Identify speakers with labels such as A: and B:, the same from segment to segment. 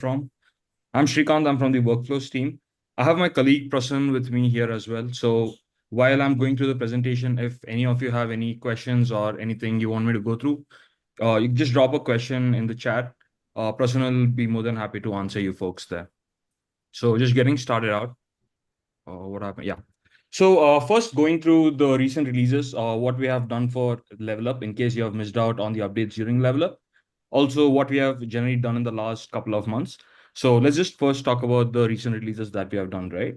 A: from. I'm Shrikant. I'm from the workflows team. I have my colleague Prasann with me here as well. So while I'm going through the presentation, if any of you have any questions or anything you want me to go through, you can just drop a question in the chat. Prasann will be more than happy to answer you folks there. So just getting started out. What happened? Yeah. So first going through the recent releases, what we have done for Level Up in case you have missed out on the updates during Level Up. Also what we have generally done in the last couple of months. So let's just first talk about the recent releases that we have done, right?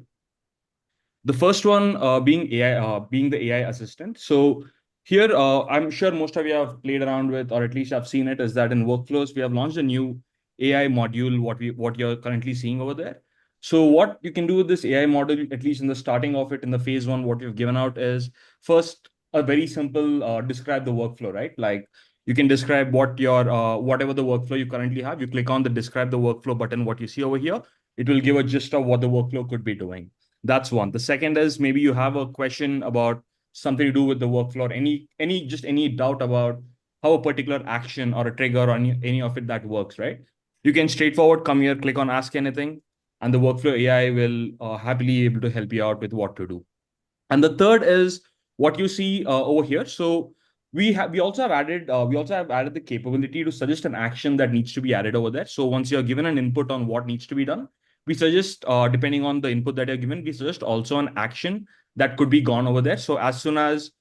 A: The first one being AI, being the AI assistant. So here, I'm sure most of you have played around with, or at least have seen it, is that in workflows we have launched a new AI module. What you're currently seeing over there. So what you can do with this AI model, at least in the starting of it, in the phase one, what we've given out is first a very simple describe the workflow, right? Like you can describe what your whatever the workflow you currently have. You click on the describe the workflow button. What you see over here, it will give a gist of what the workflow could be doing. That's one. The second is maybe you have a question about something to do with the workflow, or any doubt about how a particular action or a trigger or any of it that works, right? You can straightforward come here, click on ask anything, and the workflow AI will happily able to help you out with what to do. And the third is what you see over here. So we also have added the capability to suggest an action that needs to be added over there. So once you're given an input on what needs to be done, we suggest depending on the input that you're given, we suggest also an action that could be gone over there. So as soon as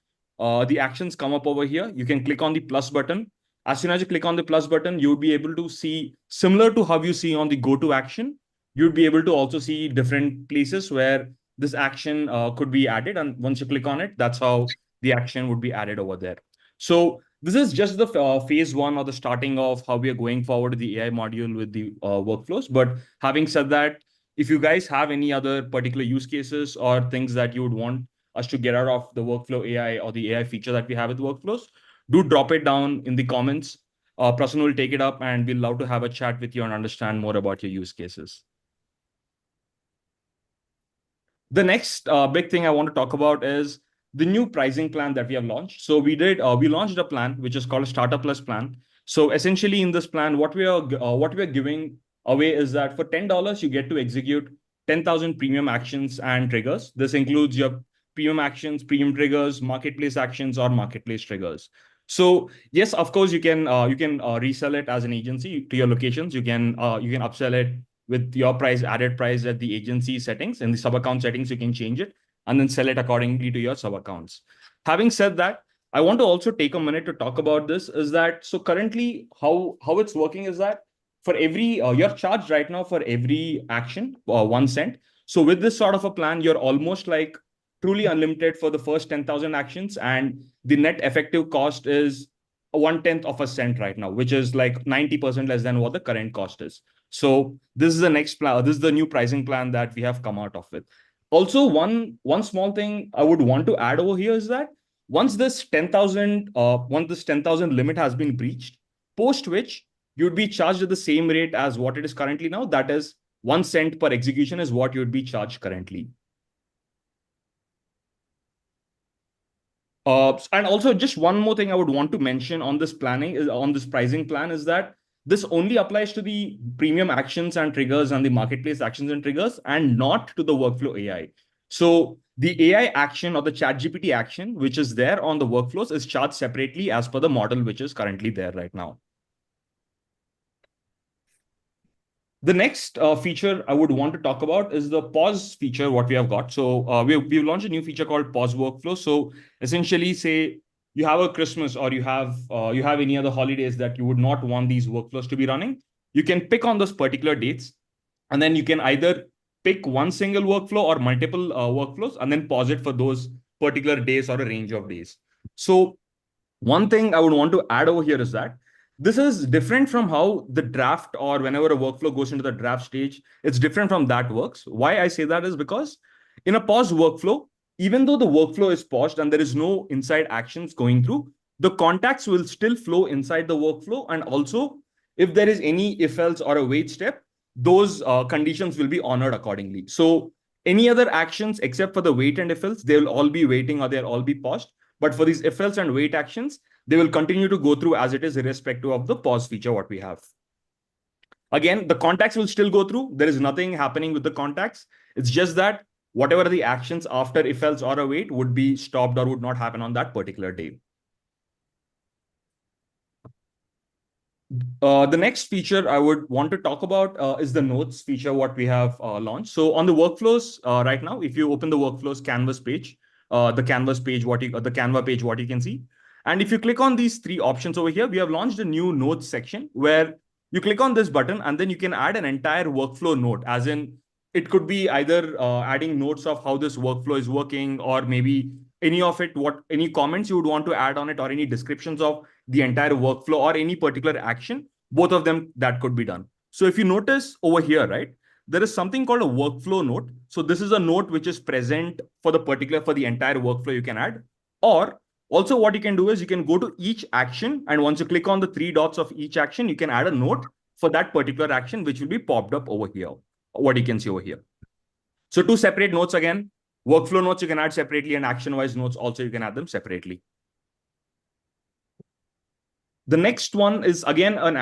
A: the actions come up over here, you can click on the plus button. As soon as you click on the plus button, you'll be able to see, similar to how you see on the go to action, you'd be able to also see different places where this action could be added. And once you click on it, that's how the action would be added over there. So this is just the phase one, or the starting of how we are going forward with the AI module with the workflows. But having said that, if you guys have any other particular use cases or things that you would want us to get out of the workflow AI or the AI feature that we have with workflows, do drop it down in the comments. Prasanna will take it up and we'll love to have a chat with you and understand more about your use cases. The next big thing I want to talk about is the new pricing plan that we have launched. So we launched a plan which is called a Starter Plus plan. So essentially, in this plan, what we are giving away is that for $10 you get to execute 10,000 premium actions and triggers. This includes your premium actions, premium triggers, marketplace actions, or marketplace triggers. So yes, of course, you can resell it as an agency to your locations. You can upsell it with your price, added price at the agency settings. In the sub account settings, you can change it and then sell it accordingly to your sub accounts. Having said that, I want to also take a minute to talk about this. Is that so? Currently, how it's working is that for every you're charged right now for every action 1 cent. So with this sort of a plan, you're almost like truly unlimited for the first 10,000 actions, and the net effective cost is 1/10 of a cent right now, which is like 90% less than what the current cost is. So this is the next plan. This is the new pricing plan that we have come out of with. Also, one small thing I would want to add over here is that once this 10,000 limit has been breached, post which you'd be charged at the same rate as what it is currently now. That is 1 cent per execution is what you'd be charged currently. And also, just one more thing I would want to mention on this planning is on this pricing plan is that this only applies to the premium actions and triggers and the marketplace actions and triggers, and not to the workflow AI. So the AI action or the ChatGPT action, which is there on the workflows, is charged separately as per the model which is currently there right now. The next feature I would want to talk about is the pause feature, what we have got. So we've launched a new feature called pause workflow. So essentially, say you have a Christmas or you have any other holidays that you would not want these workflows to be running, you can pick on those particular dates, and then you can either pick one single workflow or multiple workflows and then pause it for those particular days or a range of days. So one thing I would want to add over here is that this is different from how the draft, or whenever a workflow goes into the draft stage, it's different from that works. Why I say that is because in a pause workflow, even though the workflow is paused and there is no inside actions going through, the contacts will still flow inside the workflow. And also, if there is any if else or a wait step, those conditions will be honored accordingly. So any other actions except for the wait and if else, they will all be waiting or they'll all be paused. But for these if else and wait actions, they will continue to go through as it is, irrespective of the pause feature what we have. Again, the contacts will still go through. There is nothing happening with the contacts. It's just that whatever the actions after if else or await would be stopped or would not happen on that particular day. The next feature I would want to talk about is the notes feature, what we have launched. So on the workflows right now, if you open the workflows canvas page, the canvas page, the Canva page, what you can see. And if you click on these three options over here, we have launched a new notes section where you click on this button and then you can add an entire workflow note, as in it could be either adding notes of how this workflow is working, or maybe any of it, any comments you would want to add on it, or any descriptions of the entire workflow or any particular action, both of them that could be done. So if you notice over here, right, there is something called a workflow note. So this is a note which is present for the entire workflow you can add. Or also what you can do is you can go to each action, and once you click on the three dots of each action, you can add a note for that particular action, which will be popped up over here, what you can see over here. So two separate notes again. Workflow notes you can add separately, and action-wise notes also you can add them separately. The next one is again an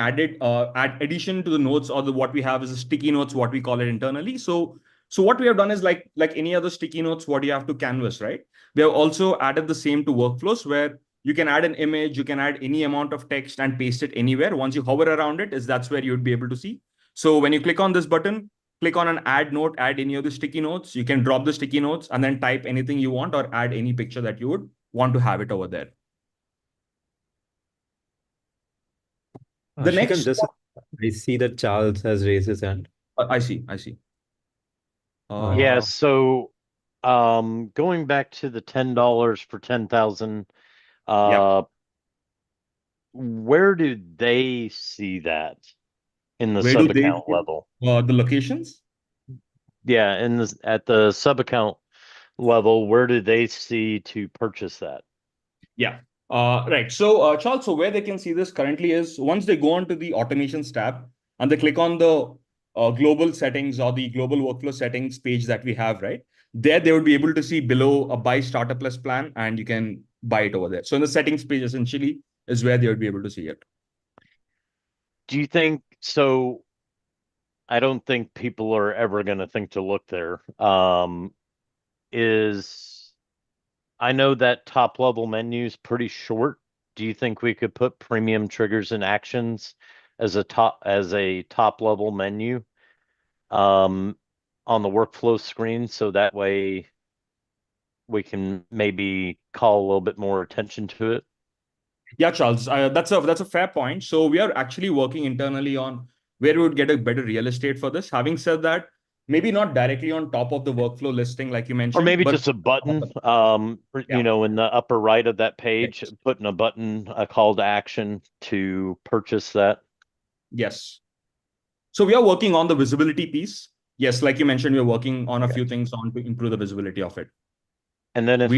A: addition to the notes, or what we have is a sticky notes, what we call it internally. So what we have done is like any other sticky notes, what you have to Canvas, right? We have also added the same to workflows, where you can add an image, you can add any amount of text and paste it anywhere. Once you hover around it, that's where you'd be able to see. So when you click on this button, click on an add note, add any of the sticky notes. You can drop the sticky notes and then type anything you want, or add any picture that you would want to have it over there. The next,
B: I see that Charles has raised his hand.
A: I see.
C: Yeah, so going back to the $10 for 10,000,
A: Yeah.
C: where do they see that in the
A: Where
C: sub
A: do they
C: account level?
A: the locations?
C: Yeah, at the sub account level, where do they see to purchase that?
A: Yeah. Right. So, Charles, so where they can see this currently is once they go onto the automations tab and they click on the global settings or the global workflow settings page that we have, right? There, they would be able to see below a buy starter plus plan, and you can buy it over there. So in the settings page, essentially, is where they would be able to see it.
C: Do you think so? I don't think people are ever going to think to look there. I know that top level menu is pretty short. Do you think we could put premium triggers and actions as a top level menu on the workflow screen, so that way we can maybe call a little bit more attention to it?
A: Yeah, Charles, that's a fair point. So we are actually working internally on where we would get a better real estate for this. Having said that, maybe not directly on top of the workflow listing, like you
C: Or
A: mentioned,
C: maybe
A: but
C: just a button,
A: yeah.
C: in the upper right of that page, putting a button, a call to action to purchase that.
A: Yes. So we are working on the visibility piece. Yes, like you mentioned, we're working on a few things on to improve the visibility of it.
C: And then if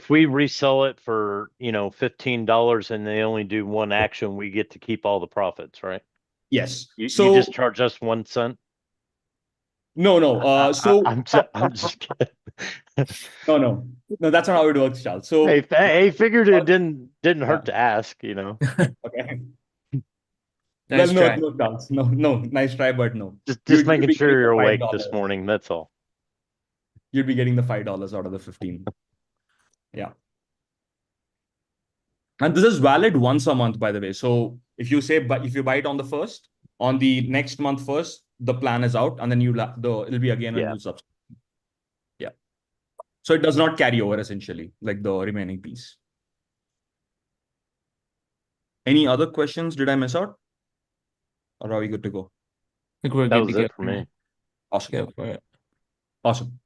C: we resell it for, $15 and they only do one action, we get to keep all the profits, right?
A: Yes.
C: You
A: So
C: just charge us 1 cent?
A: no.
C: I'm just kidding.
A: No, that's not how it works, Charles. So
C: Hey, figured it didn't hurt to ask,
A: okay.
B: Nice
A: Well,
B: try.
A: no, Charles. No, nice try, but no.
C: Just
A: You'd
C: making
A: be
C: sure
A: getting the
C: you're awake
A: $5.
C: this morning. That's all.
A: You'd be getting the $5 out of the 15. Yeah. And this is valid once a month, by the way. So if you buy it on the first, on the next month first, the plan is out, and then it'll be again a new subscription. Yeah. So it does not carry over, essentially, like the remaining piece. Any other questions? Did I miss out? Or are we good to go?
B: I think we're
C: That
B: good to
C: was
B: go.
C: it for me.
A: Awesome.
B: Yeah,
A: Awesome.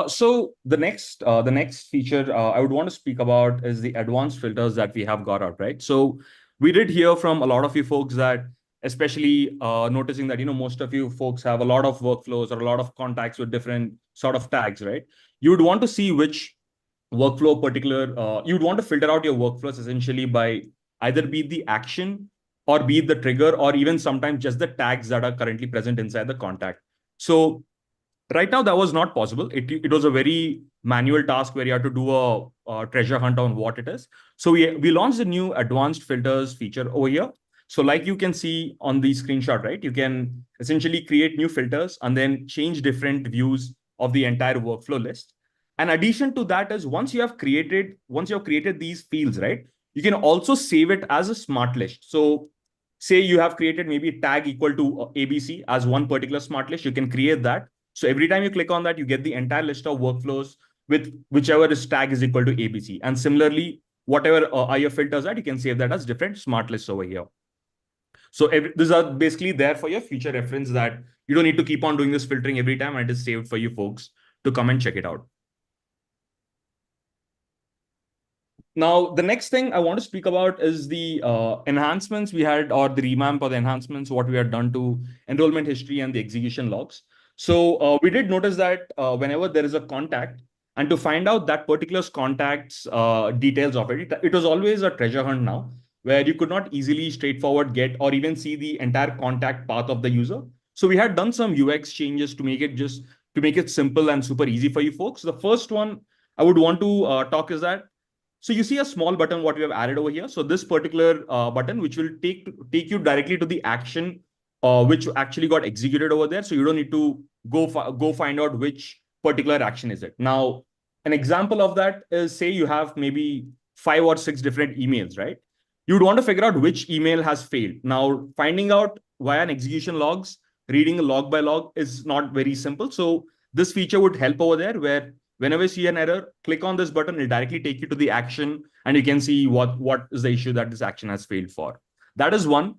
A: So the next feature I would want to speak about is the advanced filters that we have got out, right? So we did hear from a lot of you folks that, especially noticing that, most of you folks have a lot of workflows or a lot of contacts with different sort of tags, right? You would want to see which workflow you'd want to filter out your workflows essentially by either be the action or be the trigger, or even sometimes just the tags that are currently present inside the contact. So right now, that was not possible. It was a very manual task where you had to do a treasure hunt on what it is. So we launched a new advanced filters feature over here. So like you can see on the screenshot, right? You can essentially create new filters and then change different views of the entire workflow list. In addition to that is once you have created these fields, right? You can also save it as a smart list. So say you have created maybe a tag equal to ABC as one particular smart list, you can create that. So every time you click on that, you get the entire list of workflows with whichever is tag is equal to ABC. And similarly, whatever are your filters at, you can save that as different smart lists over here. So these are basically there for your future reference that you don't need to keep on doing this filtering every time, and it is saved for you folks to come and check it out. Now, the next thing I want to speak about is the enhancements we had, or the revamp or the enhancements, what we had done to enrollment history and the execution logs. So we did notice that whenever there is a contact, and to find out that particular contact's details of it, it was always a treasure hunt now, where you could not easily straightforward get or even see the entire contact path of the user. So we had done some UX changes to make it simple and super easy for you folks. The first one I would want to talk is that, so you see a small button what we have added over here. So this particular button, which will take you directly to the action which actually got executed over there. So you don't need to go find out which particular action is it. Now, an example of that is, say you have maybe 5 or 6 different emails, right? You would want to figure out which email has failed. Now, finding out via an execution logs, reading a log by log is not very simple. So this feature would help over there, where whenever you see an error, click on this button, it'll directly take you to the action, and you can see what is the issue that this action has failed for. That is one.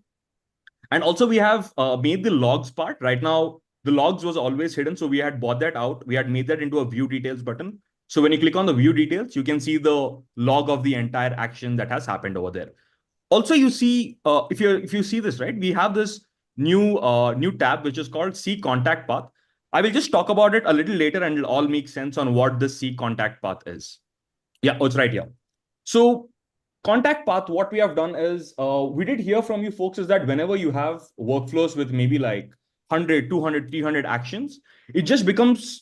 A: And also we have made the logs part. Right now, the logs was always hidden. So we had bought that out. We had made that into a view details button. So when you click on the view details, you can see the log of the entire action that has happened over there. Also, you see, if you see this, right, we have this new tab, which is called See Contact Path. I will just talk about it a little later, and it'll all make sense on what this See Contact Path is. Yeah, oh, it's right here. So contact path, what we have done is, we did hear from you folks is that whenever you have workflows with maybe like 100, 200, 300 actions, it just becomes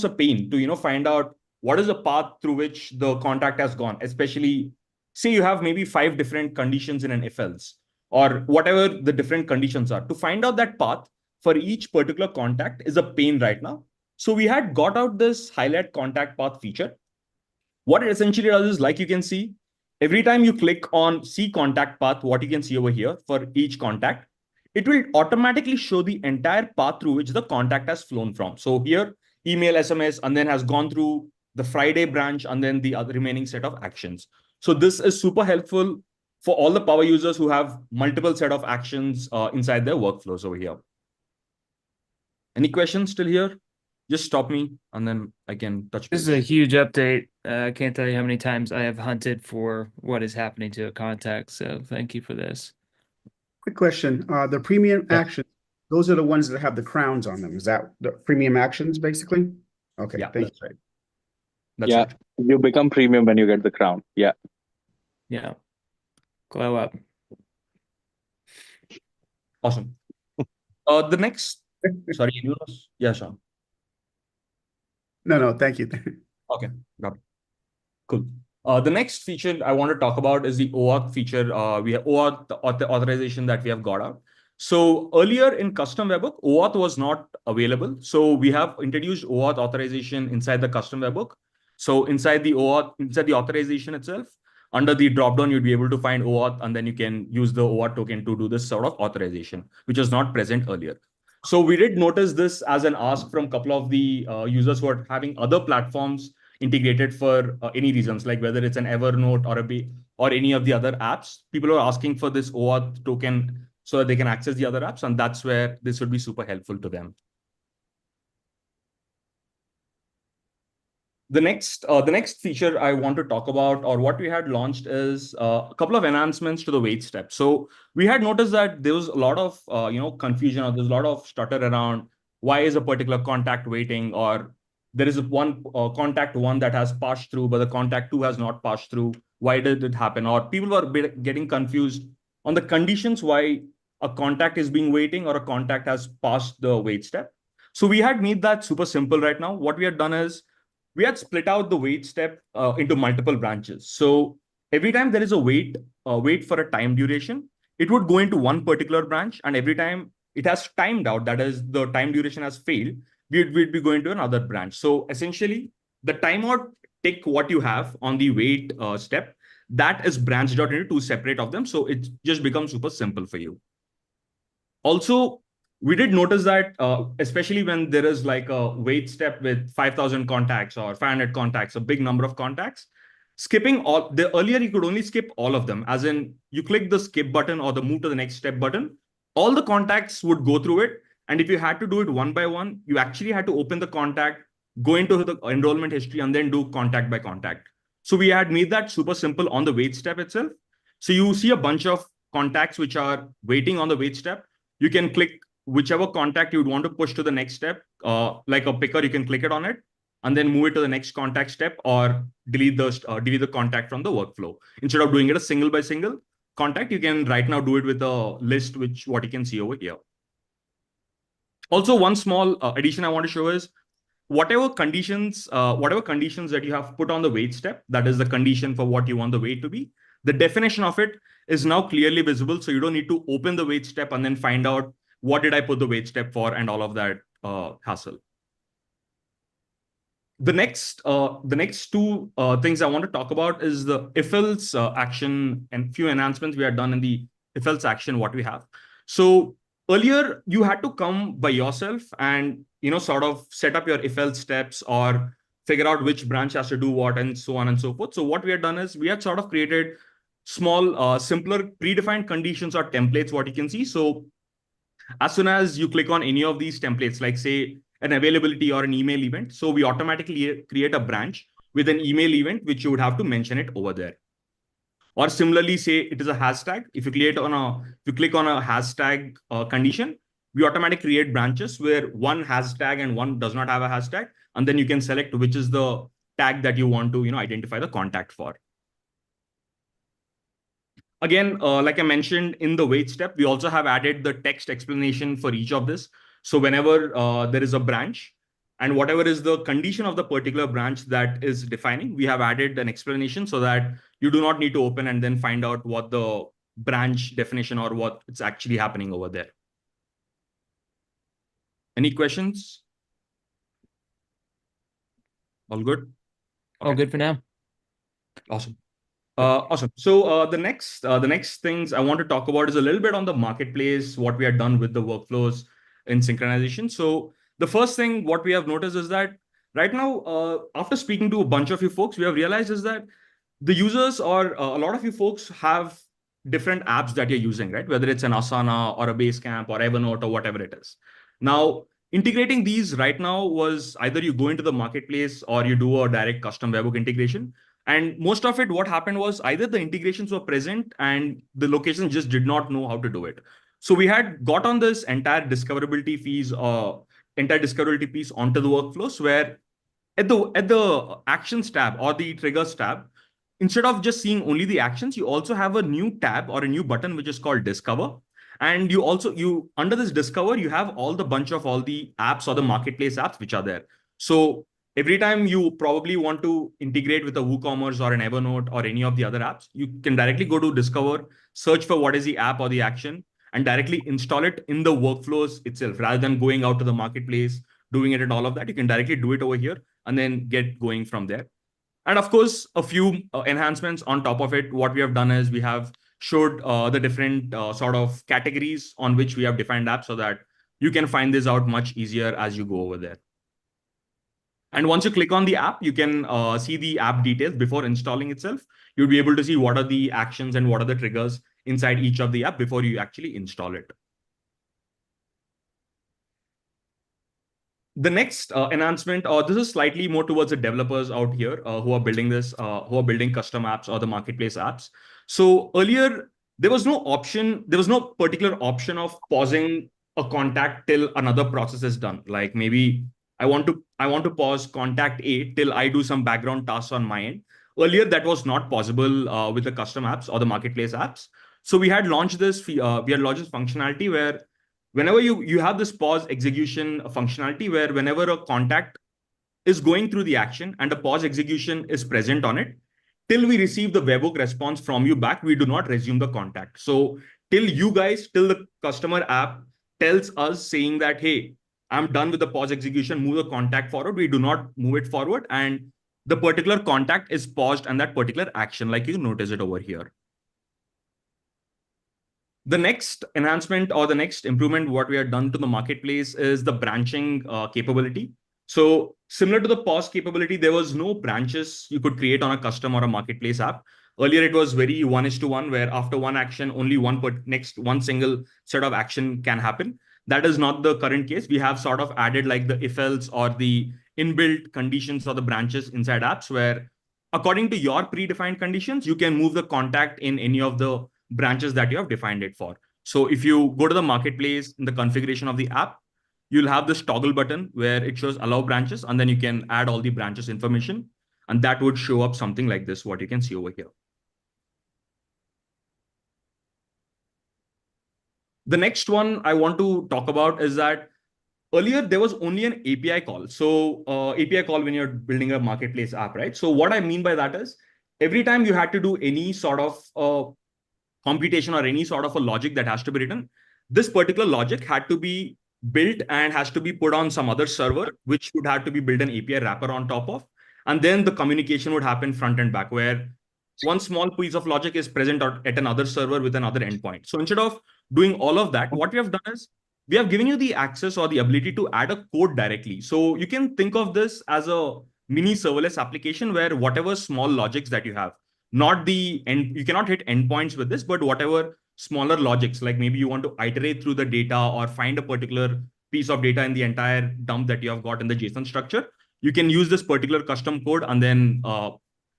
A: a pain to, find out what is the path through which the contact has gone, especially say you have maybe 5 different conditions in an if else, or whatever the different conditions are. To find out that path for each particular contact is a pain right now. So we had got out this highlight contact path feature. What it essentially does is, like you can see, every time you click on See Contact Path, what you can see over here for each contact, it will automatically show the entire path through which the contact has flown from. So here, email, SMS, and then has gone through the Friday branch and then the other remaining set of actions. So this is super helpful for all the power users who have multiple set of actions inside their workflows over here. Any questions still here? Just stop me and then I can touch
B: This
A: base.
B: is a huge update. I can't tell you how many times I have hunted for what is happening to a contact. So thank you for this.
D: Quick question. The premium
A: Yeah.
D: actions, those are the ones that have the crowns on them. Is that the premium actions basically? Okay,
A: Yeah,
D: thank
A: that's right. That's
E: Yeah,
A: right.
E: you become premium when you get the crown. Yeah.
B: Yeah. Glow up.
A: Awesome. The next, sorry, yeah, Sean.
D: No, thank you.
A: Okay, got it. Cool. The next feature I want to talk about is the OAuth feature. We have OAuth authorization that we have got out. So earlier in custom webhook, OAuth was not available. So we have introduced OAuth authorization inside the custom webhook. So inside the authorization itself, under the dropdown, you'd be able to find OAuth, and then you can use the OAuth token to do this sort of authorization, which was not present earlier. So we did notice this as an ask from a couple of the users who are having other platforms integrated for any reasons, like whether it's an Evernote or any of the other apps. People are asking for this OAuth token so that they can access the other apps, and that's where this would be super helpful to them. The next feature I want to talk about, or what we had launched, is a couple of enhancements to the wait step. So we had noticed that there was a lot of confusion, or there's a lot of stutter around why is a particular contact waiting, or there is one contact one that has passed through, but the contact two has not passed through. Why did it happen? Or people were getting confused on the conditions why a contact is being waiting or a contact has passed the wait step. So we had made that super simple right now. What we had done is, we had split out the wait step into multiple branches. So every time there is a wait for a time duration, it would go into one particular branch, and every time it has timed out, that is, the time duration has failed, we'd be going to another branch. So essentially, the timeout tick what you have on the wait step, that is branched out into two separate of them. So it just becomes super simple for you. Also, we did notice that, especially when there is like a wait step with 5,000 contacts or 500 contacts, a big number of contacts, skipping all the earlier you could only skip all of them, as in you click the skip button or the move to the next step button, all the contacts would go through it. And if you had to do it one by one, you actually had to open the contact, go into the enrollment history, and then do contact by contact. So we had made that super simple on the wait step itself. So you see a bunch of contacts which are waiting on the wait step. You can click whichever contact you would want to push to the next step, like a picker, you can click it on it and then move it to the next contact step, or delete the contact from the workflow. Instead of doing it a single by single contact, you can right now do it with a list, which what you can see over here. Also, one small addition I want to show is whatever conditions that you have put on the wait step, that is the condition for what you want the wait to be, the definition of it is now clearly visible. So you don't need to open the wait step and then find out what did I put the wait step for and all of that hassle. The next two things I want to talk about is the if-else action and few enhancements we had done in the if-else action what we have. So earlier you had to come by yourself and sort of set up your if-else steps or figure out which branch has to do what and so on and so forth. So what we had done is we had sort of created small, simpler predefined conditions or templates, what you can see. So as soon as you click on any of these templates, like say an availability or an email event, so we automatically create a branch with an email event, which you would have to mention it over there. Or similarly, say it is a hashtag. If you click on a hashtag condition, we automatically create branches where one hashtag and one does not have a hashtag. And then you can select which is the tag that you want to identify the contact for. Again, like I mentioned in the wait step, we also have added the text explanation for each of this. So whenever there is a branch and whatever is the condition of the particular branch that is defining, we have added an explanation so that you do not need to open and then find out what the branch definition or what it's actually happening over there. Any questions? All good?
B: All good for now.
A: Awesome. Awesome. So the next things I want to talk about is a little bit on the marketplace, what we have done with the workflows in synchronization. So the first thing what we have noticed is that right now, after speaking to a bunch of you folks, we have realized is that the users or a lot of you folks have different apps that you're using, right? Whether it's an Asana or a Basecamp or Evernote or whatever it is. Now, integrating these right now was either you go into the marketplace or you do a direct custom webhook integration. And most of it, what happened was either the integrations were present and the locations just did not know how to do it. So we had got on this entire discoverability piece onto the workflows, where at the actions tab or the triggers tab, instead of just seeing only the actions, you also have a new tab or a new button which is called Discover. And you under this Discover, you have all the bunch of all the apps or the marketplace apps which are there. So every time you probably want to integrate with a WooCommerce or an Evernote or any of the other apps, you can directly go to Discover, search for what is the app or the action, and directly install it in the workflows itself, rather than going out to the marketplace, doing it and all of that. You can directly do it over here and then get going from there. And of course, a few enhancements on top of it. What we have done is we have showed the different sort of categories on which we have defined apps so that you can find this out much easier as you go over there. And once you click on the app, you can see the app details before installing itself. You'll be able to see what are the actions and what are the triggers inside each of the app before you actually install it. The next enhancement, this is slightly more towards the developers out here who are building this, who are building custom apps or the marketplace apps. So earlier, there was no particular option of pausing a contact till another process is done. Like maybe I want to pause contact A till I do some background tasks on my end. Earlier, that was not possible with the custom apps or the marketplace apps. So we had launched this functionality where whenever you have this pause execution functionality, where whenever a contact is going through the action and a pause execution is present on it, till we receive the webhook response from you back, we do not resume the contact. So till the customer app tells us saying that, hey, I'm done with the pause execution, move the contact forward. We do not move it forward. And the particular contact is paused and that particular action, like you notice it over here. The next enhancement or the next improvement, what we have done to the marketplace is the branching capability. So similar to the pause capability, there was no branches you could create on a custom or a marketplace app. Earlier, it was very 1:1, where after one action, only one single set of action can happen. That is not the current case. We have sort of added like the if else or the inbuilt conditions or the branches inside apps where according to your predefined conditions, you can move the contact in any of the branches that you have defined it for. So if you go to the marketplace in the configuration of the app, you'll have this toggle button where it shows allow branches, and then you can add all the branches information. And that would show up something like this, what you can see over here. The next one I want to talk about is that earlier there was only an API call. So API call when you're building a marketplace app, right? So what I mean by that is every time you had to do any sort of computation or any sort of a logic that has to be written, this particular logic had to be built and has to be put on some other server, which would have to be built an API wrapper on top of. And then the communication would happen front and back, where one small piece of logic is present at another server with another endpoint. So instead of doing all of that, what we have done is we have given you the access or the ability to add a code directly. So you can think of this as a mini serverless application where whatever small logics that you have, not the end, you cannot hit endpoints with this, but whatever smaller logics, like maybe you want to iterate through the data or find a particular piece of data in the entire dump that you have got in the JSON structure, you can use this particular custom code and then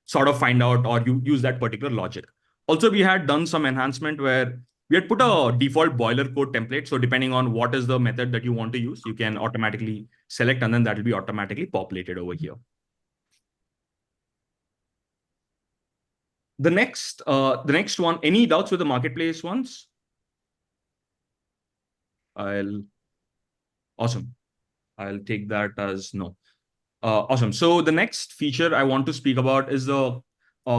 A: sort of find out or you use that particular logic. Also, we had done some enhancement where we had put a default boilercode template. So depending on what is the method that you want to use, you can automatically select and then that will be automatically populated over here. The next one, any doubts with the marketplace ones? Awesome. I'll take that as no. Awesome. So the next feature I want to speak about is the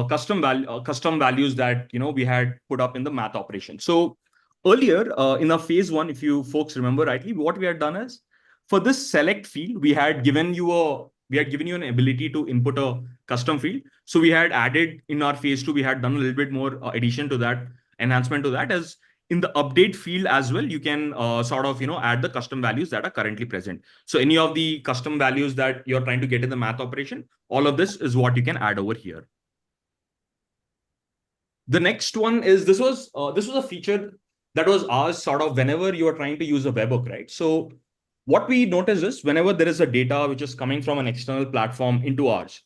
A: custom values that we had put up in the math operation. So earlier in our phase one, if you folks remember rightly, what we had done is for this select field, we had given you an ability to input a custom field. So we had added in our phase two, we had done a little bit more addition to that, enhancement to that, as in the update field as well, you can sort of add the custom values that are currently present. So any of the custom values that you're trying to get in the math operation, all of this is what you can add over here. The next one is this was a feature that was ours sort of whenever you are trying to use a webhook, right? So what we notice is whenever there is a data which is coming from an external platform into ours,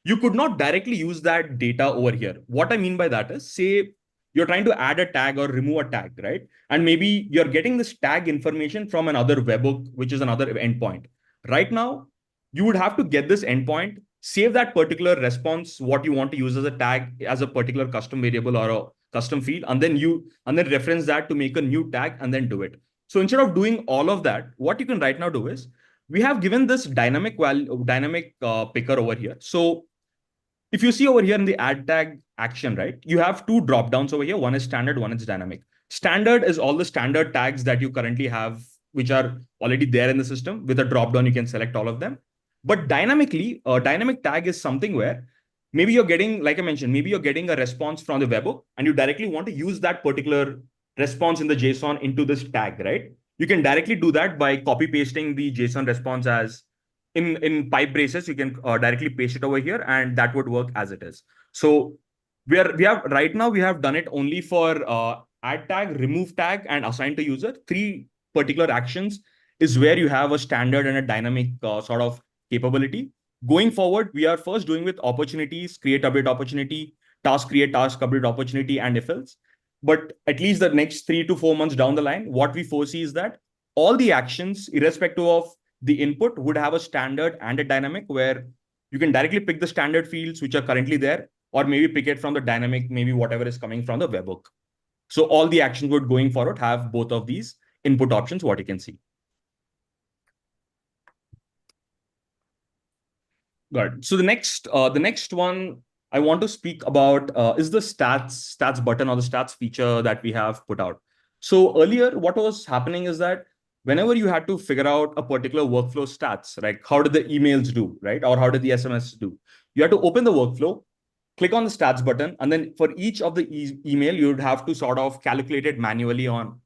A: you could not directly use that data over here. What I mean by that is, say you're trying to add a tag or remove a tag, right? And maybe you're getting this tag information from another webhook, which is another endpoint. Right now, you would have to get this endpoint, save that particular response, what you want to use as a tag, as a particular custom variable or a custom field, and then reference that to make a new tag and then do it. So instead of doing all of that, what you can right now do is we have given this dynamic picker over here. So if you see over here in the add tag action, right, you have two drop downs over here. One is standard, one is dynamic. Standard is all the standard tags that you currently have, which are already there in the system. With a drop down, you can select all of them. But dynamically, a dynamic tag is something where maybe you're getting, like I mentioned, maybe you're getting a response from the webhook and you directly want to use that particular response in the JSON into this tag, right? You can directly do that by copy pasting the JSON response as in pipe braces. You can directly paste it over here and that would work as it is. So we have right now, we have done it only for add tag, remove tag, and assign to user. Three particular actions is where you have a standard and a dynamic sort of capability. Going forward, we are first doing with opportunities, create update opportunity, task create, task update opportunity, and if else. But at least the next 3 to 4 months down the line, what we foresee is that all the actions, irrespective of the input, would have a standard and a dynamic where you can directly pick the standard fields which are currently there, or maybe pick it from the dynamic, maybe whatever is coming from the webhook. So all the actions would going forward have both of these input options, what you can see. Good. So the next one I want to speak about is the stats button or the stats feature that we have put out. So earlier, what was happening is that whenever you had to figure out a particular workflow stats, like how did the emails do, right? Or how did the SMS do? You had to open the workflow, click on the stats button, and then for each of the email, you would have to sort of calculate it manually on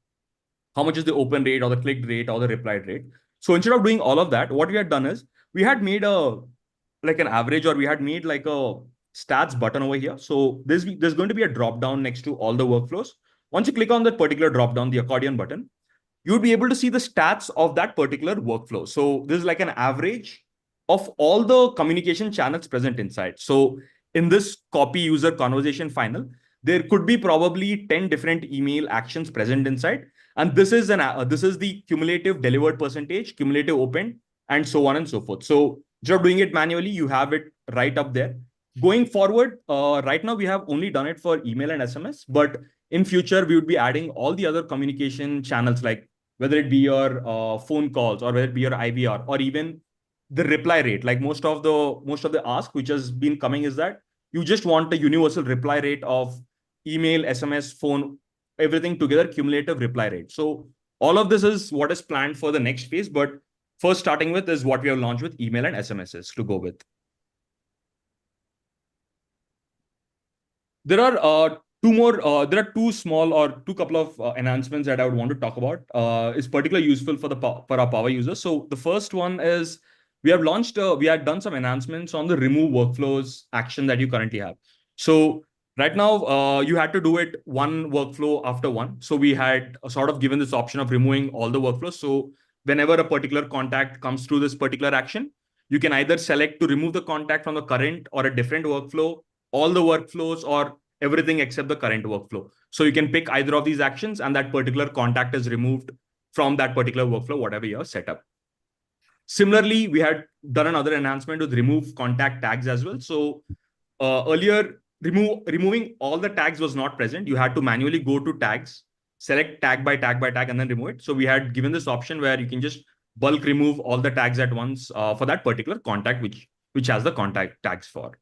A: how much is the open rate or the click rate or the replied rate. So instead of doing all of that, what we had done is we had made an average, or we had made like a stats button over here. So there's going to be a drop down next to all the workflows. Once you click on that particular drop down, the accordion button, you would be able to see the stats of that particular workflow. So this is like an average of all the communication channels present inside. So in this copy user conversation final, there could be probably 10 different email actions present inside. And this is this is the cumulative delivered percentage, cumulative opened, and so on and so forth. So instead of doing it manually, you have it right up there. Going forward, right now we have only done it for email and SMS, but in future we would be adding all the other communication channels, like whether it be your phone calls or whether it be your IVR or even the reply rate. Like most of the ask which has been coming is that you just want a universal reply rate of email, SMS, phone, everything together, cumulative reply rate. So all of this is what is planned for the next phase. But first, starting with is what we have launched with email and SMSs to go with. There are there are two small or two couple of enhancements that I would want to talk about. Is particularly useful for our power users. So the first one is we have launched, we had done some enhancements on the remove workflows action that you currently have. So right now, you had to do it one workflow after one. So we had sort of given this option of removing all the workflows. So whenever a particular contact comes through this particular action, you can either select to remove the contact from the current or a different workflow, all the workflows, or everything except the current workflow. So you can pick either of these actions and that particular contact is removed from that particular workflow, whatever you have set up. Similarly, we had done another enhancement with remove contact tags as well. So earlier, removing all the tags was not present. You had to manually go to tags, select tag by tag by tag, and then remove it. So we had given this option where you can just bulk remove all the tags at once for that particular contact, which has the contact tags for.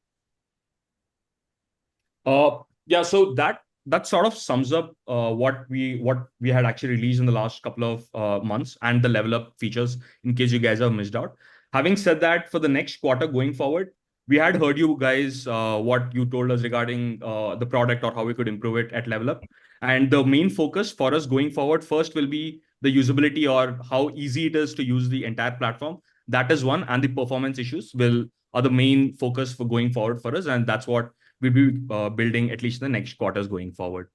A: Yeah, so that sort of sums up what we had actually released in the last couple of months and the level up features in case you guys have missed out. Having said that, for the next quarter going forward, we had heard you guys what you told us regarding the product or how we could improve it at level up. And the main focus for us going forward first will be the usability or how easy it is to use the entire platform. That is one, and the performance issues are the main focus for going forward for us, and that's what we'll be building at least in the next quarters going forward.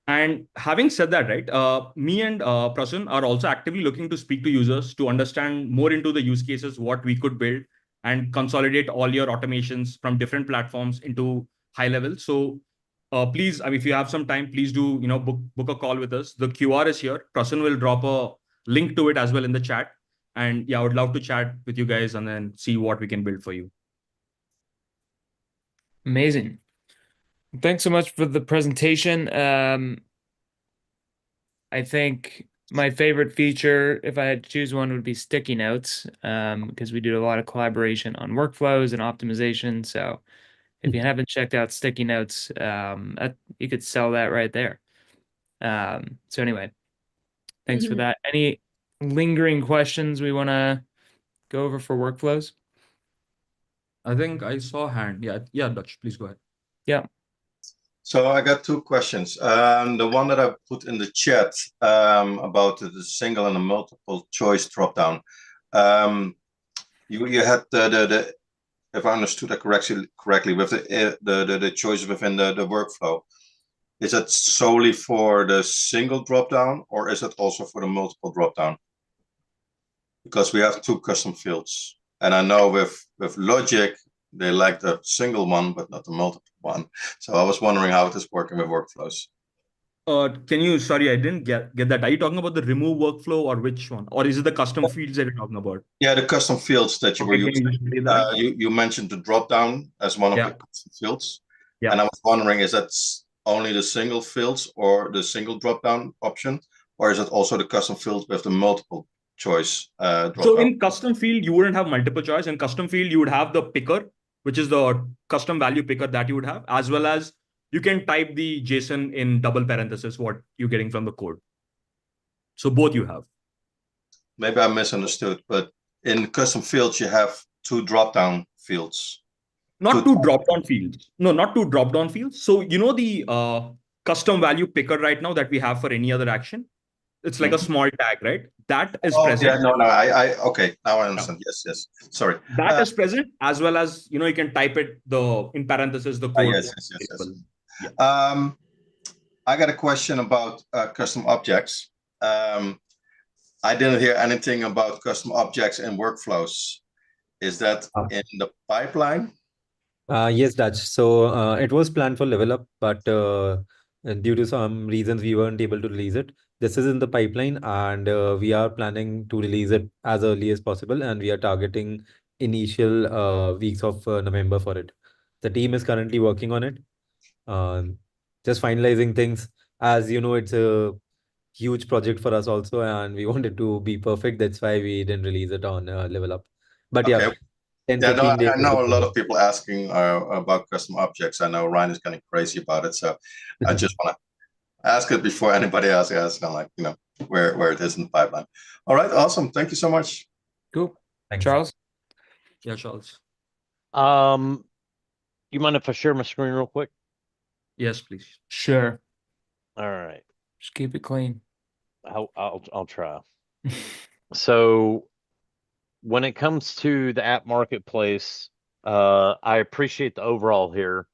A: And having said that, right, me and Prasun are also actively looking to speak to users to understand more into the use cases, what we could build and consolidate all your automations from different platforms into HighLevel. So please, I mean, if you have some time, please do, book a call with us. The QR is here. Prasun will drop a link to it as well in the chat. And yeah, I would love to chat with you guys and then see what we can build for you.
B: Amazing. Thanks so much for the presentation. I think my favorite feature, if I had to choose one, would be sticky notes, because we do a lot of collaboration on workflows and optimization. So if you haven't checked out sticky notes, you could sell that right there. So anyway, thanks for that. Any lingering questions we want to go over for workflows?
A: I think I saw a hand. Yeah, Dutch, please go ahead.
B: Yeah.
F: So I got two questions. The one that I put in the chat about the single and the multiple choice dropdown. You had the if I understood that correctly, with the choice within the workflow. Is that solely for the single dropdown, or is it also for the multiple dropdown? Because we have two custom fields, and I know with Logic they like the single one but not the multiple one. So I was wondering how it is working with workflows.
A: Sorry, I didn't get that. Are you talking about the remove workflow or which one? Or is it the custom fields that you're talking about?
F: Yeah, the custom fields that you were using. You mentioned the dropdown as one of the custom fields. Yeah. And I was wondering, is that only the single fields or the single dropdown option, or is it also the custom fields with the multiple choice dropdown?
A: So in custom field, you wouldn't have multiple choice. In custom field, you would have the picker, which is the custom value picker that you would have, as well as you can type the JSON in double parentheses, what you're getting from the code. So both you have.
F: Maybe I misunderstood, but in custom fields, you have two drop-down fields.
A: Not two drop-down fields. No, not two drop-down fields. So you know the custom value picker right now that we have for any other action? It's like a small tag, right? That is present.
F: Yeah, no, okay, now I understand. Yes. Sorry.
A: That is present, as well as, you can type it in parentheses, the code.
F: Yes. Yeah. I got a question about custom objects. I didn't hear anything about custom objects and workflows. Is that in the pipeline?
G: Yes, Dutch. So it was planned for level up, but due to some reasons, we weren't able to release it. This is in the pipeline, and we are planning to release it as early as possible. And we are targeting initial weeks of November for it. The team is currently working on it, just finalizing things. As you know, it's a huge project for us also, and we wanted to be perfect. That's why we didn't release it on level up. But yeah.
F: Okay.
G: 10,
F: Yeah,
G: 15 days.
F: I know a lot of people asking about custom objects. I know Ryan is getting crazy about it, so I just want to ask it before anybody else asks, kind of like, where it is in the pipeline. All right, awesome. Thank you so much.
B: Cool.
G: Thanks.
B: Charles?
A: Yeah, Charles.
C: You mind if I share my screen real quick?
A: Yes, please.
B: Sure.
C: All right.
B: Just keep it clean.
C: I'll try. So when it comes to the app marketplace, I appreciate the overall here.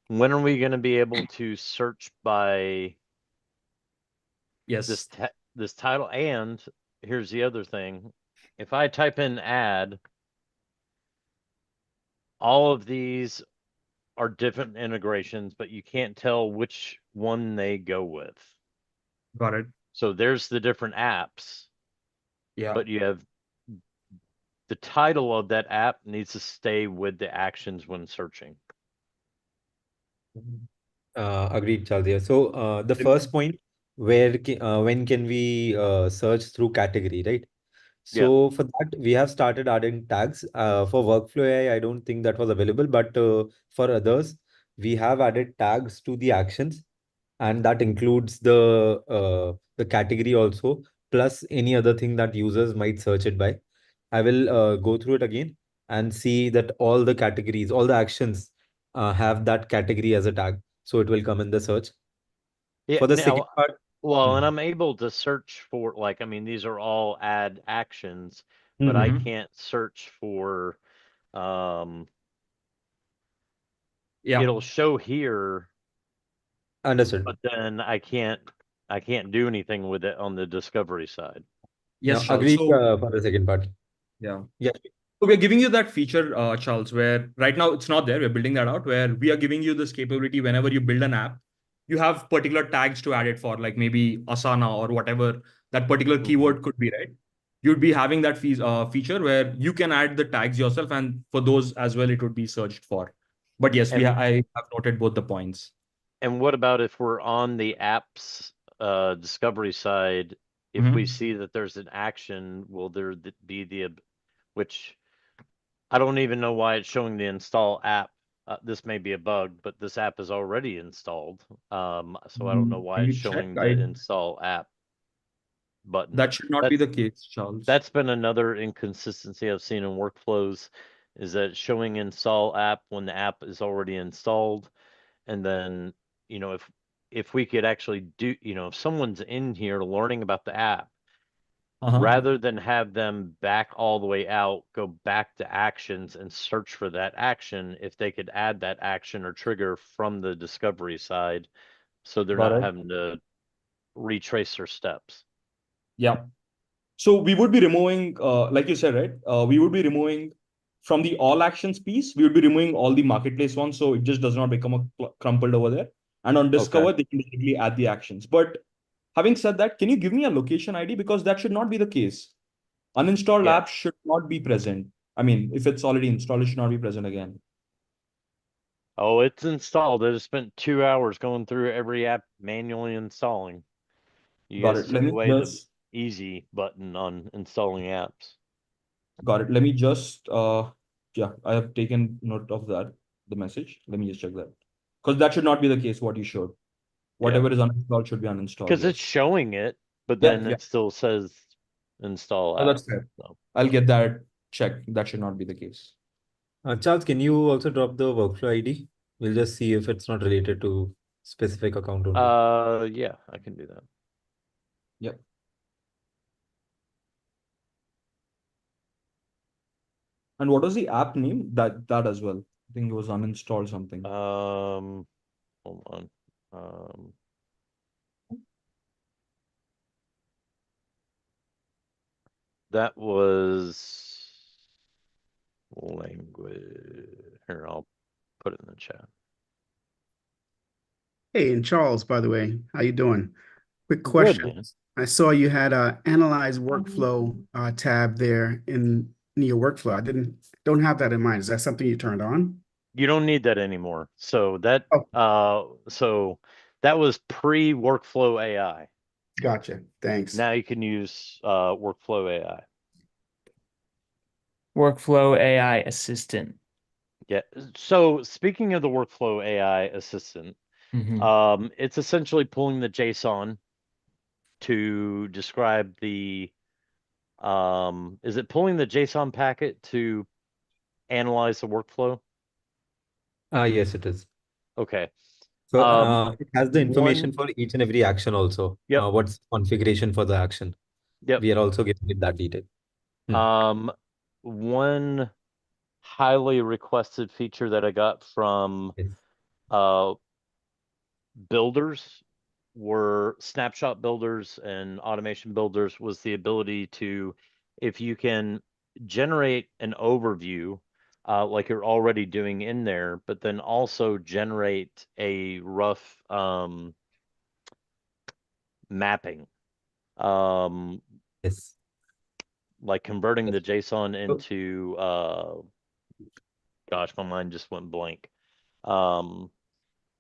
C: When are we going to be able to search by
A: Yes.
C: this title? And here's the other thing. If I type in ad, all of these are different integrations, but you can't tell which one they go with.
A: Got it.
C: So there's the different apps.
A: Yeah.
C: But you have the title of that app needs to stay with the actions when searching.
G: Agreed, Charles. Yeah. So the first point, when can we search through category, right? So for that, we have started adding tags. For Workflow AI, I don't think that was available, but for others, we have added tags to the actions, and that includes the category also, plus any other thing that users might search it by. I will go through it again and see that all the categories, all the actions have that category as a tag. So it will come in the search.
C: Yeah,
G: For the
C: now,
G: second part,
C: well, and I'm able to search for, like, I mean, these are all add actions, but I can't search for,
A: Yeah.
C: it'll show here,
G: understood.
C: but then I can't do anything with it on the discovery side.
A: Yes,
G: Now,
A: Charles.
G: agreed
A: So,
G: for the second part.
A: yeah.
G: Yes.
A: So we're giving you that feature, Charles, where right now it's not there. We're building that out, where we are giving you this capability whenever you build an app, you have particular tags to add it for, like maybe Asana or whatever that particular keyword could be, right? You'd be having that feature where you can add the tags yourself, and for those as well, it would be searched for. But yes, I have noted both the points.
C: And what about if we're on the apps discovery side? If we see that there's an action, will there be which I don't even know why it's showing the install app. This may be a bug, but this app is already installed. So I don't know why
A: Can
C: it's
A: you check?
C: showing the install app button.
A: That should not be the case, Charles.
C: That's been another inconsistency I've seen in workflows, is that showing install app when the app is already installed. And then, if we could actually do, if someone's in here learning about the app, rather than have them back all the way out, go back to actions and search for that action, if they could add that action or trigger from the discovery side, so they're not having to retrace their steps.
A: Yeah. So we would be removing, like you said, right? We would be removing from the all actions piece, we would be removing all the marketplace ones. So it just does not become crumpled over there. And on Discover, they can directly add the actions. But having said that, can you give me a location ID? Because that should not be the case. Uninstalled apps should not be present. I mean, if it's already installed, it should not be present again.
C: Oh, it's installed. I just spent 2 hours going through every app manually installing. You
A: Got
C: guys
A: it. Let
C: took
A: me
C: away the
A: just
C: easy button on installing apps.
A: got it. Let me just yeah, I have taken note of that, the message. Let me just check that. Because that should not be the case, what you showed. Whatever is uninstalled should be uninstalled.
C: Because it's
A: Yes.
C: showing it, but
A: Yeah,
C: then
A: yeah.
C: it still says install
A: Oh,
C: app.
A: that's fair.
C: So,
A: I'll get that checked. That should not be the case.
G: Charles, can you also drop the workflow ID? We'll just see if it's not related to specific account only.
C: yeah, I can do that.
A: Yep. And what was the app name? That as well. I think it was uninstalled something.
C: Hold on. That was language. Here, I'll put it in the chat.
D: Hey, and Charles, by the way, how you doing? Quick
C: Good,
D: question.
C: man.
D: I saw you had a analyze workflow tab there in your workflow. Don't have that in mind. Is that something you turned on?
C: You don't need that anymore. So that
D: Oh.
C: so that was pre-workflow AI.
D: Gotcha. Thanks.
C: Now you can use workflow AI.
B: Workflow AI assistant.
C: Yeah. So speaking of the workflow AI assistant,
B: Mhm.
C: it's essentially pulling the JSON to describe the is it pulling the JSON packet to analyze the workflow?
G: Yes, it is.
C: Okay.
G: So it has the information
C: One,
G: for each and every action also.
C: Yep.
G: What's configuration for the action?
C: Yep.
G: We are also giving it that detail.
C: One highly requested feature that I got from
G: Yes.
C: Builders were snapshot builders and automation builders was the ability to, if you can generate an overview, like you're already doing in there, but then also generate a rough mapping.
G: Yes.
C: Like converting the
G: Yes.
C: JSON into gosh, my mind just went blank.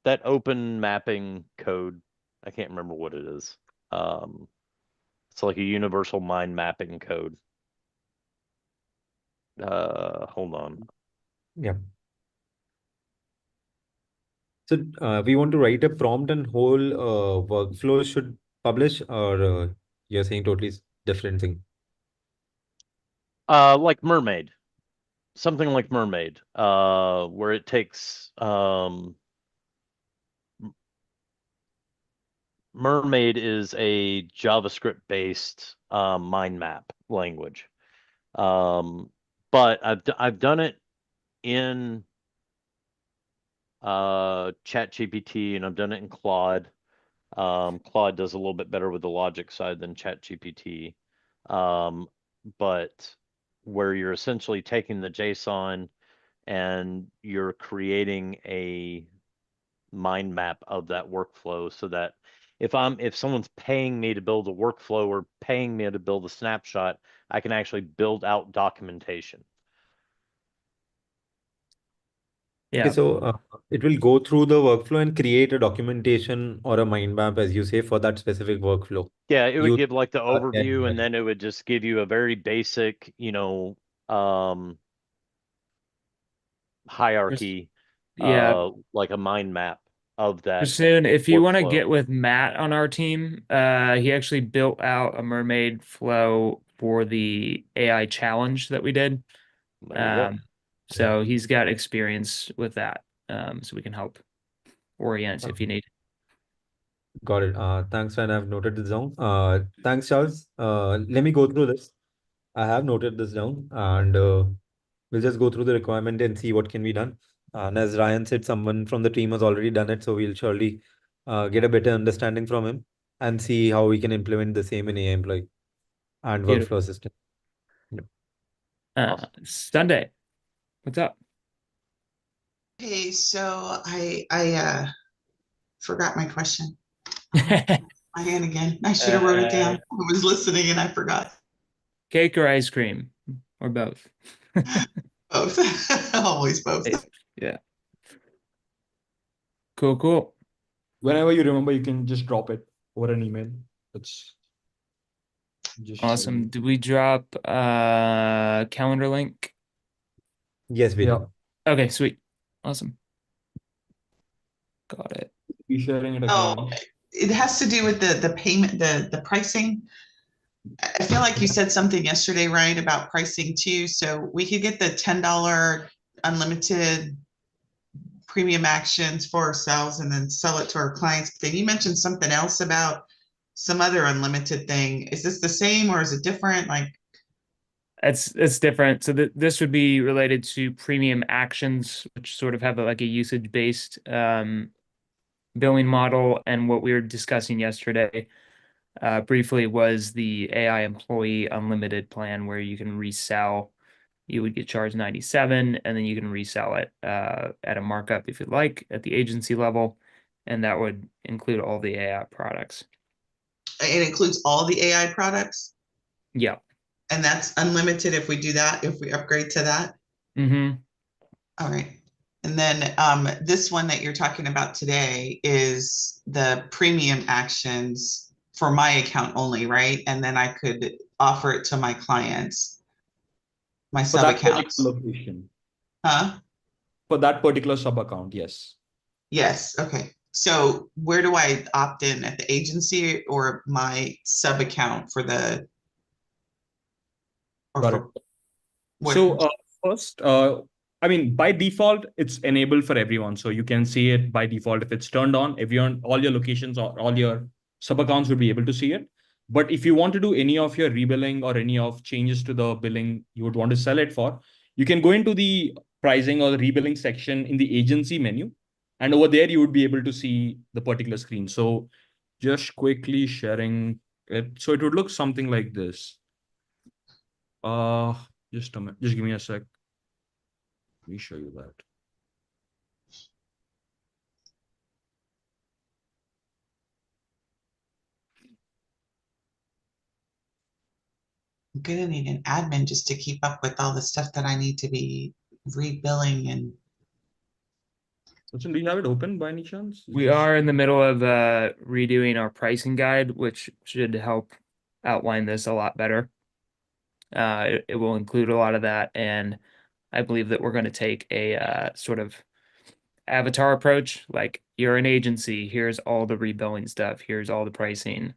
C: That open mapping code, I can't remember what it is. It's like a universal mind mapping code. Hold on.
G: Yeah. So we want to write a prompt and whole workflow should publish, or you're saying totally different thing?
C: Like Mermaid. Something like Mermaid, where it takes Mermaid is a JavaScript based mind map language. But I've done it in ChatGPT and I've done it in Claude. Claude does a little bit better with the logic side than ChatGPT. But where you're essentially taking the JSON and you're creating a mind map of that workflow so that if someone's paying me to build a workflow or paying me to build a snapshot, I can actually build out documentation.
B: Yeah.
G: Okay, so it will go through the workflow and create a documentation or a mind map, as you say, for that specific workflow.
C: Yeah, it would
G: You
C: give like the
G: yeah,
C: overview and then it would just give you a very basic, hierarchy,
B: Yeah.
C: like a mind map of that
B: Soon, if you want to
C: workflow.
B: get with Matt on our team, he actually built out a mermaid flow for the AI challenge that we did.
C: There you go.
B: So he's got experience with that. So we can help orient if you need.
G: Got it. Thanks, Ryan. I've noted this down. Thanks, Charles. Let me go through this. I have noted this down, and we'll just go through the requirement and see what can be done. And as Ryan said, someone from the team has already done it, so we'll surely get a better understanding from him and see how we can implement the same in AI employee and
B: Beautiful.
G: workflow system. Yep.
C: Awesome.
B: Sunday, what's up?
H: Hey, so I forgot my question. My hand again. I should have wrote it down. I was listening and I forgot.
B: Cake or ice cream, or both?
H: Both. Always both.
B: Yeah. Cool.
A: Whenever you remember, you can just drop it over an email. It's just
B: Awesome. Did we drop calendar link?
G: Yes, we
A: Yeah.
G: did.
B: Okay, sweet. Awesome. Got it.
A: Be sharing it
H: Oh,
A: again.
H: it has to do with the payment, the pricing. I feel like you said something yesterday, right, about pricing too. So we could get the $10 unlimited premium actions for ourselves and then sell it to our clients. Then you mentioned something else about some other unlimited thing. Is this the same or is it different? Like,
B: It's different. So this would be related to premium actions, which sort of have like a usage-based billing model. And what we were discussing yesterday briefly was the AI employee unlimited plan where you can resell. You would get charged 97 and then you can resell it at a markup if you'd like at the agency level. And that would include all the AI products.
H: it includes all the AI products
B: Yeah.
H: and that's unlimited if we do that, if we upgrade to that.
B: Mm-hmm.
H: All right. And then this one that you're talking about today is the premium actions for my account only, right? And then I could offer it to my clients, my
A: For
H: sub
A: that
H: accounts.
A: particular location.
H: Huh?
A: For that particular sub account, yes.
H: Yes. Okay. So where do I opt in, at the agency or my sub account for the? Or
A: Got
H: for
A: it.
H: what?
A: So first, I mean, by default, it's enabled for everyone. So you can see it by default. If it's turned on, everyone, all your locations or all your sub accounts will be able to see it. But if you want to do any of your rebilling or any of changes to the billing you would want to sell it for, you can go into the pricing or the rebilling section in the agency menu. And over there, you would be able to see the particular screen. So just quickly sharing it. So it would look something like this. Just a minute. Just give me a sec. Let me show you that.
H: I'm gonna need an admin just to keep up with all the stuff that I need to be rebilling and.
A: Sachin, do you have it open by any chance?
B: We are in the middle of redoing our pricing guide, which should help outline this a lot better. It will include a lot of that, and I believe that we're going to take a sort of avatar approach. Like, you're an agency, here's all the rebilling stuff, here's all the pricing.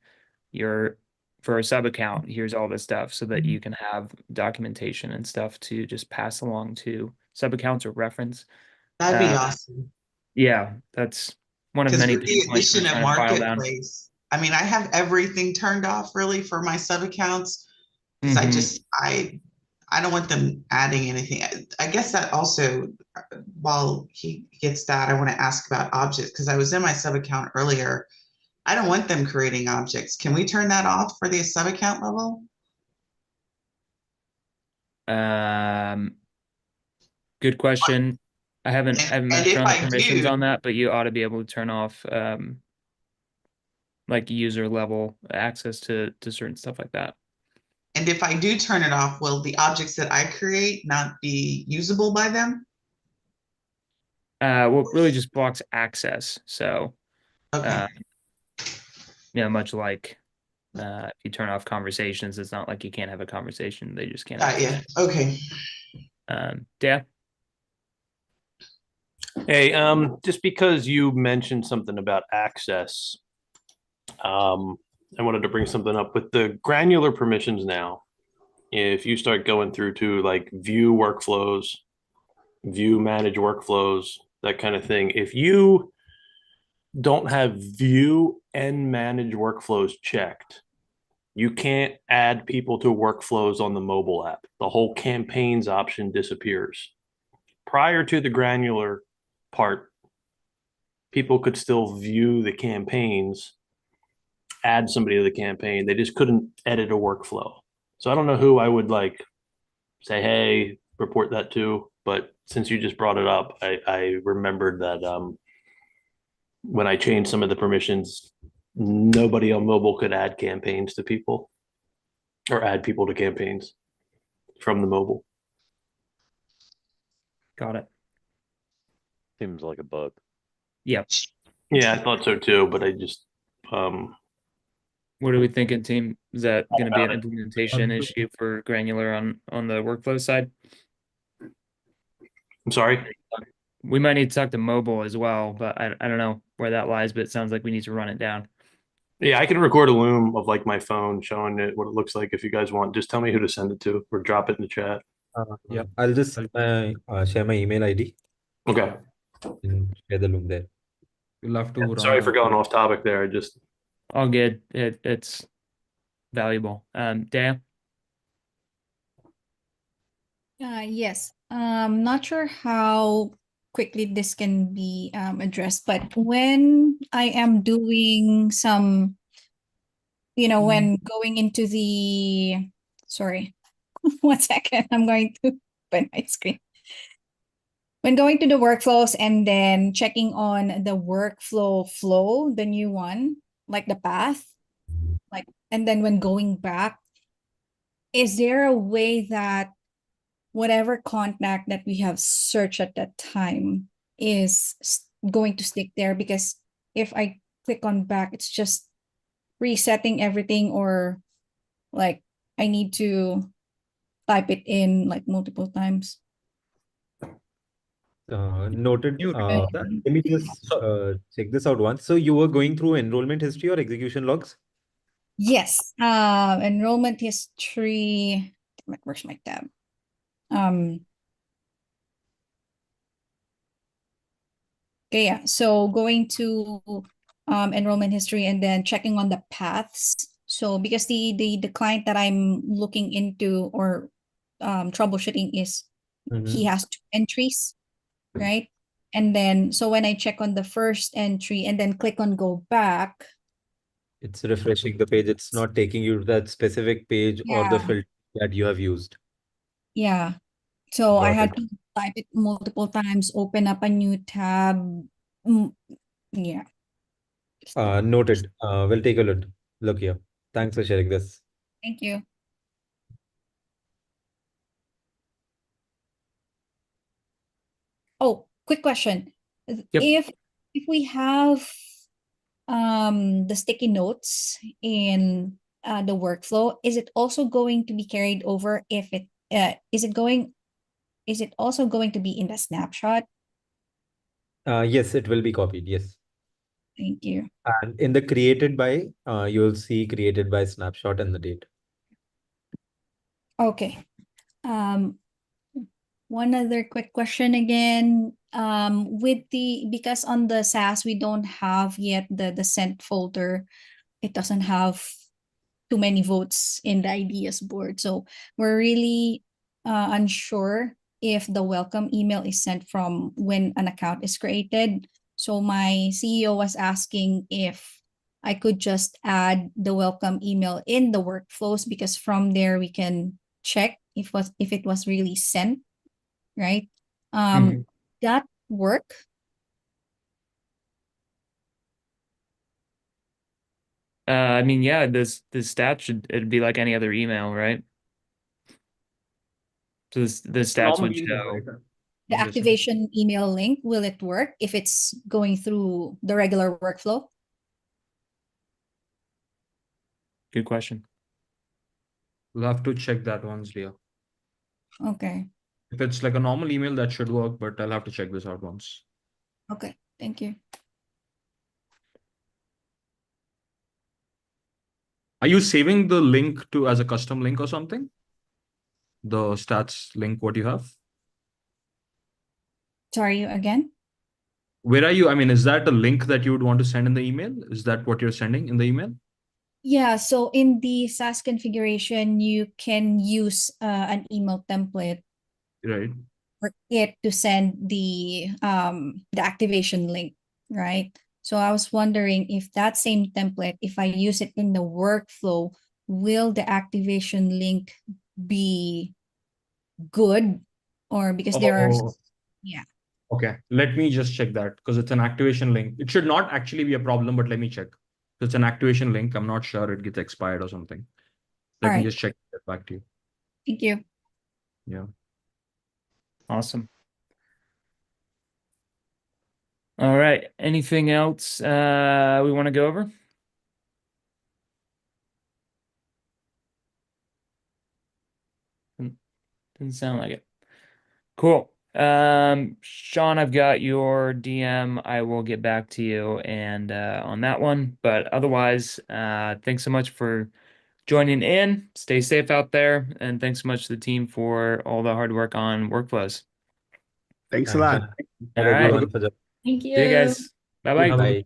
B: You're for a sub account, here's all this stuff, so that you can have documentation and stuff to just pass along to sub accounts or reference.
H: That'd be awesome.
B: Yeah, that's one of
H: Because
B: many
H: with the
B: pain points we're
H: addition of
B: trying to file down.
H: marketplace, I mean, I have everything turned off really for my sub accounts. Because I don't want them adding anything. I guess that also, while he gets that, I want to ask about objects because I was in my sub account earlier. I don't want them creating objects. Can we turn that off for the sub account level?
B: Good question. I haven't
H: And if
B: shown the
H: I
B: permissions
H: do,
B: on that, but you ought to be able to turn off like user level access to certain stuff like that.
H: and if I do turn it off, will the objects that I create not be usable by them?
B: Well, it really just blocks access. So,
H: Okay.
B: much like if you turn off conversations, it's not like you can't have a conversation. They just can't.
H: Yeah. Okay.
B: Yeah.
I: Hey, just because you mentioned something about access, I wanted to bring something up with the granular permissions now. If you start going through to like view workflows, view manage workflows, that kind of thing, if you don't have view and manage workflows checked, you can't add people to workflows on the mobile app. The whole campaigns option disappears. Prior to the granular part, people could still view the campaigns, add somebody to the campaign. They just couldn't edit a workflow. So I don't know who I would like say, hey, report that to. But since you just brought it up, I remembered that when I changed some of the permissions, nobody on mobile could add campaigns to people or add people to campaigns from the mobile.
B: Got it.
C: Seems like a bug.
B: Yep.
I: Yeah, I thought so too, but I just
B: what are we thinking, team? Is that going to be an implementation issue for granular on the workflow side?
I: I'm sorry.
B: We might need to talk to mobile as well, but I don't know where that lies, but it sounds like we need to run it down.
I: Yeah, I can record a loom of like my phone showing it what it looks like if you guys want. Just tell me who to send it to or drop it in the chat.
G: Yeah, I'll just share my email ID
I: Okay.
G: and share the loom there.
A: You'll have to run
I: Sorry for
A: the
I: going off topic there. I just
B: All good. It's valuable. Dan?
J: Yes. Not sure how quickly this can be addressed, but when I am doing some, when going into the, sorry, 1 second, I'm going to open my screen. When going to the workflows and then checking on the workflow flow, the new one, like the path, and then when going back, is there a way that whatever contact that we have searched at that time is going to stick there? Because if I click on back, it's just resetting everything, or like I need to type it in like multiple times.
G: Noted.
A: Mute.
G: Let me just check this out once. So you were going through enrollment history or execution logs?
J: Yes. Enrollment history. Where's my tab? Okay, yeah. So going to enrollment history and then checking on the paths. So because the client that I'm looking into or troubleshooting is he has 2 entries, right? And then so when I check on the first entry and then click on go back,
G: It's refreshing the page. It's not taking you to that specific page or the
J: yeah,
G: filter that you have used.
J: yeah. So I
G: Got
J: had
G: it.
J: to type it multiple times, open up a new tab. Yeah.
G: Noted. We'll take a look here. Thanks for sharing this.
J: Thank you. Oh, quick question.
B: Yep.
J: If we have the sticky notes in the workflow, is it also going to be carried over if it is it also going to be in the snapshot?
G: Yes, it will be copied. Yes.
J: Thank you.
G: And in the created by, you'll see created by snapshot and the date.
J: Okay. One other quick question again. Because on the SAS we don't have yet the sent folder. It doesn't have too many votes in the ideas board. So we're really unsure if the welcome email is sent from when an account is created. So my CEO was asking if I could just add the welcome email in the workflows, because from there we can check if it was really sent, right? That work?
B: I mean, yeah, this stat it'd be like any other email, right? So the
A: It's a
B: stats
A: normal
B: would
A: email,
B: show.
A: right?
J: The
A: I'm guessing.
J: activation email link, will it work if it's going through the regular workflow?
B: Good question.
A: We'll have to check that once, Leah.
J: Okay.
A: If it's like a normal email, that should work, but I'll have to check this out once.
J: Okay. Thank you.
A: Are you saving the link to as a custom link or something? The stats link, what you have?
J: Sorry, again?
A: Where are you? I mean, is that a link that you would want to send in the email? Is that what you're sending in the email?
J: Yeah, so in the SAS configuration, you can use an email template
A: Right.
J: for it to send the activation link, right? So I was wondering if that same template, if I use it in the workflow, will the activation link be good? Or because there are,
A: Oh,
J: yeah.
A: okay. Let me just check that because it's an activation link. It should not actually be a problem, but let me check. So it's an activation link. I'm not sure it gets expired or something.
J: All
A: Let me
J: right.
A: just check and get back to you.
J: Thank you.
A: Yeah.
B: Awesome. All right. Anything else we want to go over? Didn't sound like it. Cool. Sean, I've got your DM. I will get back to you and on that one. But otherwise, thanks so much for joining in. Stay safe out there, and thanks so much to the team for all the hard work on workflows.
D: Thanks a
G: Thanks,
D: lot.
G: John.
B: All
G: For
B: right.
G: everyone for the
J: Thank
B: See you
J: you.
B: guys. Bye bye.
G: bye.